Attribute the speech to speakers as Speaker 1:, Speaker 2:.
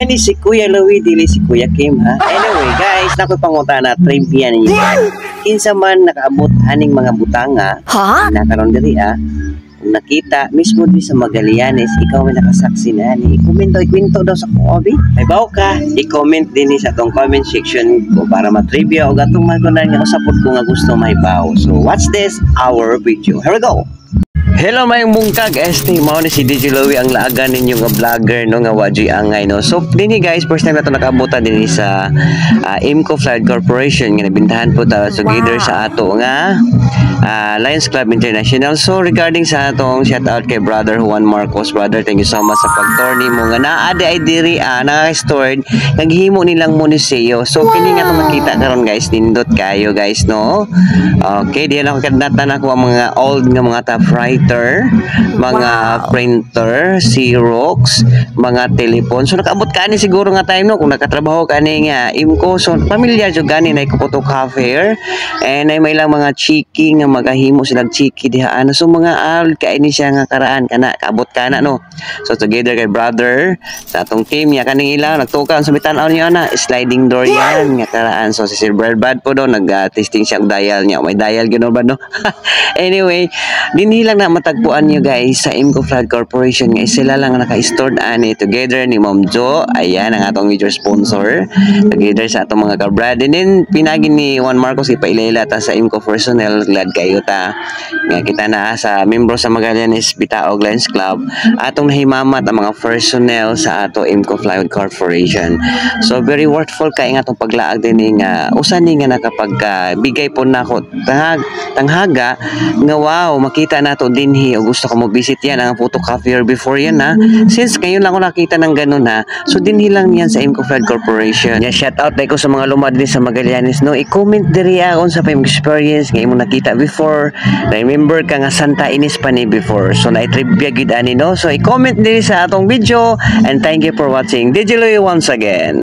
Speaker 1: Ini si Kuya Louie, dili si Kuya Kim ha. Anyway guys, nakoy pangutana trivia ninyo. Kinsa man nakaabot aning mga butanga, nakaroon diri kung nakita mismo di sa Magallanes, ikaw ay nakasaksi na ni. Ikwento daw sa kobi. May baw ka, i-comment din sa atong comment section ko para ma-trivia o gatong magunan nga usapod ko nga gusto may baw. So watch this, our video. Here we go! Hello may mungkag ST mao ni si DJ Louie ang laagan ninyo nga vlogger no nga waji angay no. So dinhi guys, first time nato nakaabutan dinhi sa Imco Flood Corporation nga nabintahan po ta together sa ato nga Lions Club International. So regarding sa atong shout out kay brother Juan Marcos, brother, thank you so much sa pagtorni mo nga naade ay diri naka-stored naghimo nilang museo. So kini nga makita karon guys, nindot kayo guys no. Okay, diyan ako kadnatan ako ang mga old nga mga typewriter, mga printer, Xerox, mga telephone. So nakaabot ka ni siguro nga time no kung nakatrabaho ka ni nga Imco. So familiar jud gani na ikupoto cafe and ay may lang mga chiki nga magahimo silang chiki diha ana. So mga kay ni siya nga karaan kana kaabot kana no. So together kay brother sa atong team ya kaning ilaw nagtukan sa bitan-aw niya na sliding door yan nga karaan. So si Sir Bad po do nag-testing siya og dial niya. May dial gyud ba no. Anyway, dinhi lang na matagpuan nyo guys sa Imco Flood Corporation nga sila lang naka-stored ani together ni Ma'am Jo. Ayan ang atong major sponsor together sa atong mga kabrad. And then pinagi ni Juan Marcos ipailayla ta sa Imco personnel, glad kayo ta nga kita na sa membro sa Magallanes Bitaog Lions Club atong nahimamat ang mga personnel sa ato Imco Flood Corporation. So very worthful kay nga atong paglaag din nga usan ni nga nakapag bigay po nako tanghaga nga wow makita nato dinhi o gusto ko mo visit yan ang photocopier before yan ha. Since ngayon lang ako nakita ng ganun ha, so dinhi lang yan sa Imco Flood Corporation. Yeah, shout out ko sa mga lumad din sa Magallanes no. I-comment diri akon sa pay experience nga imo nakita before. Remember ka nga Santa Ines pa ni before. So na-trivia gid ani no. So i-comment diri sa atong video and thank you for watching. DJ Louie once again.